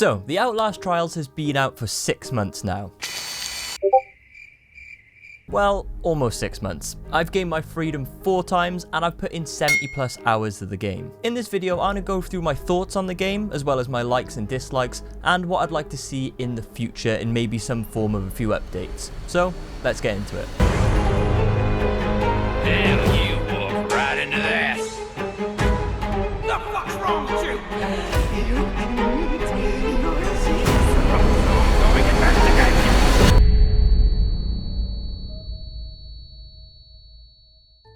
So, the Outlast Trials has been out for 6 months now. Well, almost 6 months. I've gained my freedom 4 times and I've put in 70 plus hours to the game. In this video, I'm going to go through my thoughts on the game, as well as my likes and dislikes, and what I'd like to see in the future in maybe some form of a few updates. So, let's get into it. And you walk right into that. The fuck's wrong with you?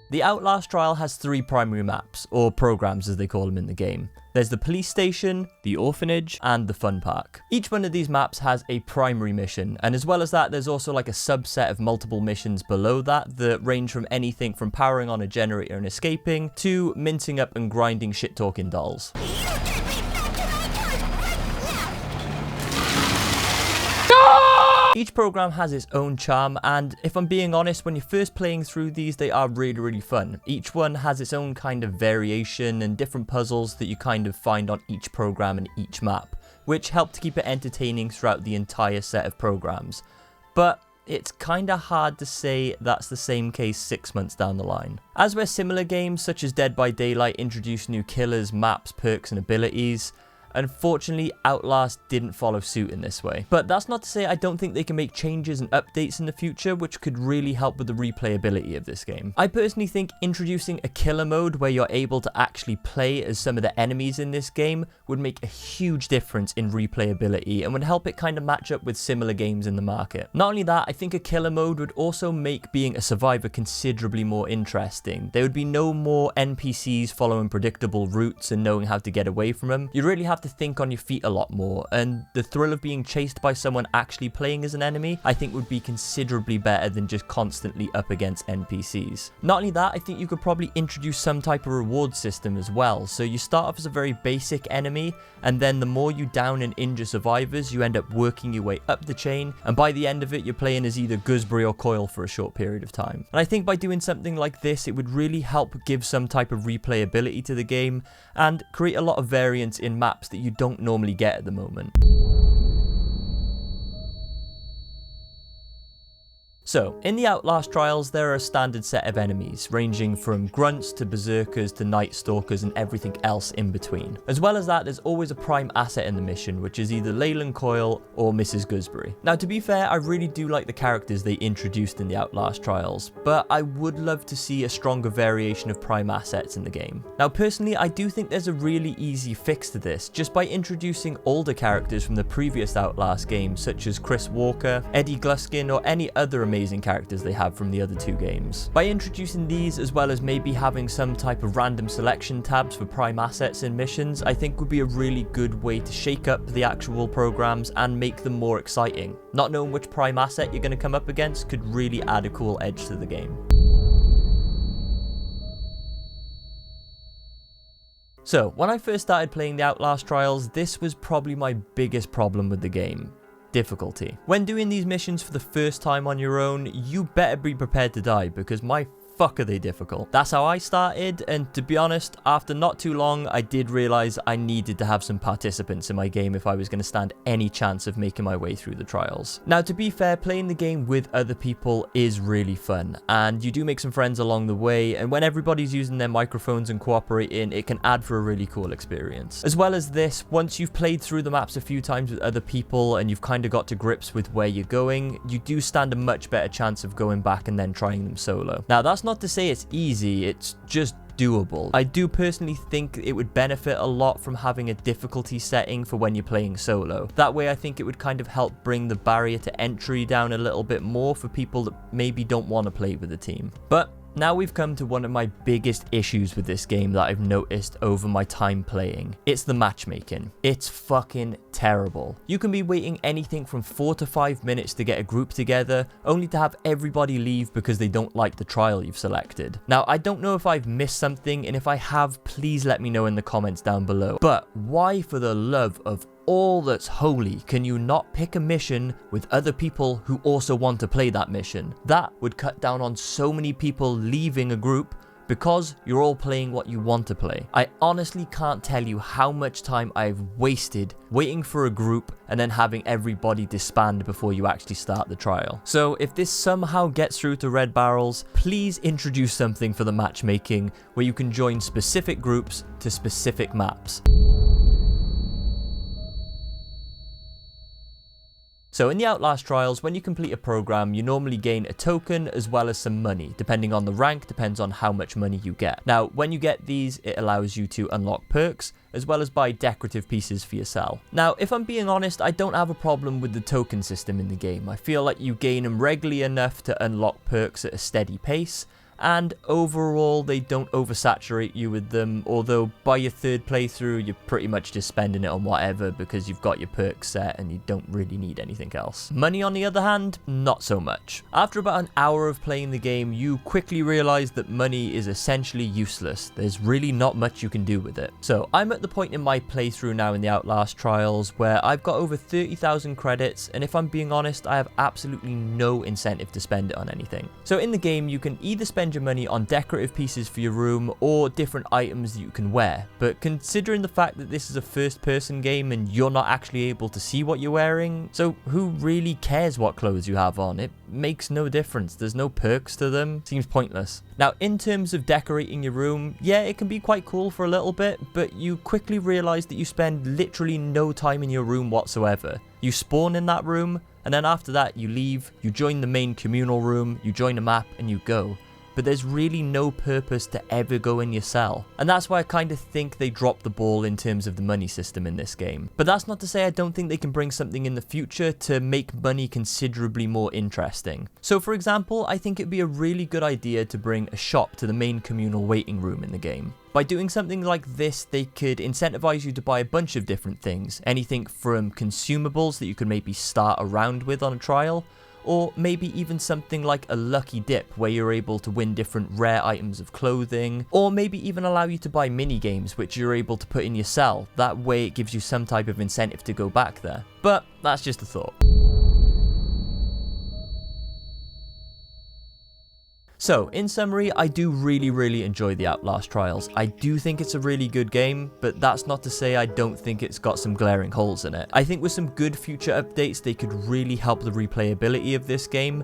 The Outlast trial has 3 primary maps, or programs as they call them in the game. There's the police station, the orphanage, and the fun park. Each one of these maps has a primary mission, and as well as that, there's also like a subset of multiple missions below that range from anything from powering on a generator and escaping, to mincing up and grinding shit-talking dolls. Each program has its own charm, and if I'm being honest, when you're first playing through these, they are really fun. Each one has its own kind of variation and different puzzles that you kind of find on each program and each map, which help to keep it entertaining throughout the entire set of programs. But it's kinda hard to say that's the same case 6 months down the line. As where similar games such as Dead by Daylight introduce new killers, maps, perks and abilities, unfortunately, Outlast didn't follow suit in this way. But that's not to say I don't think they can make changes and updates in the future which could really help with the replayability of this game. I personally think introducing a killer mode where you're able to actually play as some of the enemies in this game would make a huge difference in replayability and would help it kind of match up with similar games in the market. Not only that, I think a killer mode would also make being a survivor considerably more interesting. There would be no more NPCs following predictable routes and knowing how to get away from them. You'd really have to think on your feet a lot more, and the thrill of being chased by someone actually playing as an enemy I think would be considerably better than just constantly up against NPCs. Not only that, I think you could probably introduce some type of reward system as well, so you start off as a very basic enemy, and then the more you down and injure survivors, you end up working your way up the chain, and by the end of it you're playing as either Gooseberry or Coil for a short period of time. And I think by doing something like this, it would really help give some type of replayability to the game and create a lot of variance in maps that you don't normally get at the moment. So, in the Outlast trials, there are a standard set of enemies, ranging from grunts to berserkers to night stalkers and everything else in between. As well as that, there's always a prime asset in the mission, which is either Leyland Coil or Mrs. Gooseberry. Now, to be fair, I really do like the characters they introduced in the Outlast trials, but I would love to see a stronger variation of prime assets in the game. Now, personally, I do think there's a really easy fix to this, just by introducing older characters from the previous Outlast games, such as Chris Walker, Eddie Gluskin, or any other amazing characters they have from the other 2 games. By introducing these, as well as maybe having some type of random selection tabs for prime assets in missions, I think would be a really good way to shake up the actual programs and make them more exciting. Not knowing which prime asset you're going to come up against could really add a cool edge to the game. So, when I first started playing the Outlast trials, this was probably my biggest problem with the game. Difficulty. When doing these missions for the first time on your own, you better be prepared to die, because my fuck are they difficult. That's how I started, and to be honest, after not too long, I did realize I needed to have some participants in my game if I was going to stand any chance of making my way through the trials. Now, to be fair, playing the game with other people is really fun, and you do make some friends along the way, and when everybody's using their microphones and cooperating, it can add for a really cool experience. As well as this, once you've played through the maps a few times with other people and you've kind of got to grips with where you're going, you do stand a much better chance of going back and then trying them solo. Now, that's not to say it's easy, it's just doable. I do personally think it would benefit a lot from having a difficulty setting for when you're playing solo. That way I think it would kind of help bring the barrier to entry down a little bit more for people that maybe don't want to play with a team. But now we've come to one of my biggest issues with this game that I've noticed over my time playing. It's the matchmaking. It's fucking terrible. You can be waiting anything from 4 to 5 minutes to get a group together, only to have everybody leave because they don't like the trial you've selected. Now, I don't know if I've missed something, and if I have, please let me know in the comments down below. But why, for the love of all that's holy, can you not pick a mission with other people who also want to play that mission? That would cut down on so many people leaving a group because you're all playing what you want to play. I honestly can't tell you how much time I've wasted waiting for a group and then having everybody disband before you actually start the trial. So if this somehow gets through to Red Barrels, please introduce something for the matchmaking where you can join specific groups to specific maps. So in the Outlast trials, when you complete a program, you normally gain a token as well as some money. Depending on the rank, depends on how much money you get. Now, when you get these, it allows you to unlock perks, as well as buy decorative pieces for your cell. Now, if I'm being honest, I don't have a problem with the token system in the game. I feel like you gain them regularly enough to unlock perks at a steady pace, and overall they don't oversaturate you with them, although by your third playthrough you're pretty much just spending it on whatever because you've got your perks set and you don't really need anything else. Money on the other hand, not so much. After about an hour of playing the game, you quickly realise that money is essentially useless. There's really not much you can do with it. So I'm at the point in my playthrough now in the Outlast trials where I've got over 30,000 credits, and if I'm being honest, I have absolutely no incentive to spend it on anything. So in the game you can either spend your money on decorative pieces for your room or different items that you can wear, but considering the fact that this is a first person game and you're not actually able to see what you're wearing, so who really cares what clothes you have on? It makes no difference. There's no perks to them. Seems pointless. Now, in terms of decorating your room, yeah, it can be quite cool for a little bit, but you quickly realize that you spend literally no time in your room whatsoever. You spawn in that room, and then after that you leave, you join the main communal room, you join a map, and you go. But there's really no purpose to ever go in your cell. And that's why I kind of think they dropped the ball in terms of the money system in this game. But that's not to say I don't think they can bring something in the future to make money considerably more interesting. So for example, I think it'd be a really good idea to bring a shop to the main communal waiting room in the game. By doing something like this, they could incentivize you to buy a bunch of different things. Anything from consumables that you could maybe start around with on a trial, or maybe even something like a lucky dip where you're able to win different rare items of clothing, or maybe even allow you to buy mini games which you're able to put in your cell. That way it gives you some type of incentive to go back there. But that's just a thought. So, in summary, I do really enjoy the Outlast trials. I do think it's a really good game, but that's not to say I don't think it's got some glaring holes in it. I think with some good future updates, they could really help the replayability of this game.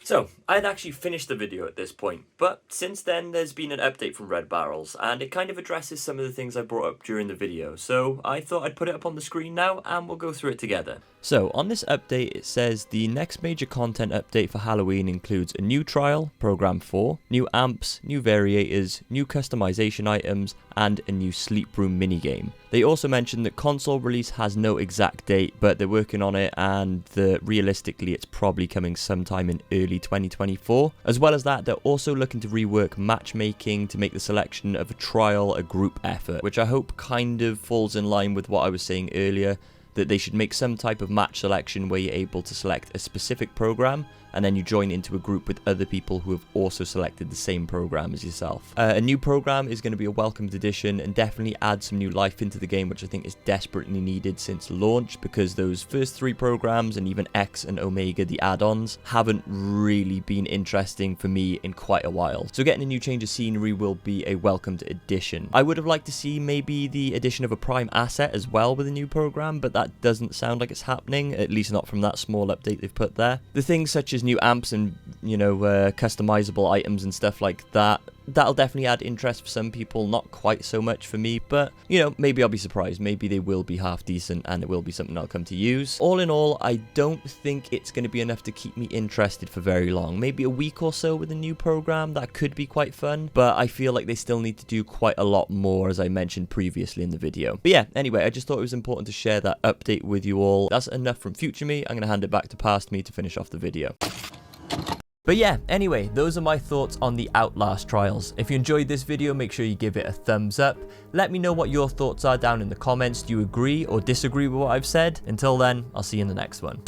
So, I'd actually finished the video at this point, but since then there's been an update from Red Barrels, and it kind of addresses some of the things I brought up during the video, so I thought I'd put it up on the screen now and we'll go through it together. So, on this update it says the next major content update for Halloween includes a new trial, Program 4, new amps, new variators, new customization items, and a new sleep room minigame. They also mentioned that console release has no exact date, but they're working on it, and realistically it's probably coming sometime in early 2024. As well as that, they're also looking to rework matchmaking to make the selection of a trial a group effort, which I hope kind of falls in line with what I was saying earlier, that they should make some type of match selection where you're able to select a specific program and then you join into a group with other people who have also selected the same program as yourself. A new program is going to be a welcomed addition and definitely add some new life into the game, which I think is desperately needed since launch, because those first 3 programs and even X and Omega, the add-ons, haven't really been interesting for me in quite a while. So getting a new change of scenery will be a welcomed addition. I would have liked to see maybe the addition of a prime asset as well with a new program, but that doesn't sound like it's happening, at least not from that small update they've put there. The things such as new amps and, customizable items and stuff like that, that'll definitely add interest for some people, not quite so much for me, but, maybe I'll be surprised. Maybe they will be half decent and it will be something I'll come to use. All in all, I don't think it's going to be enough to keep me interested for very long. Maybe a week or so with a new program, that could be quite fun, but I feel like they still need to do quite a lot more, as I mentioned previously in the video. But yeah, anyway, I just thought it was important to share that update with you all. That's enough from future me. I'm going to hand it back to past me to finish off the video. But yeah, anyway, those are my thoughts on the Outlast trials. If you enjoyed this video, make sure you give it a thumbs up. Let me know what your thoughts are down in the comments. Do you agree or disagree with what I've said? Until then, I'll see you in the next one.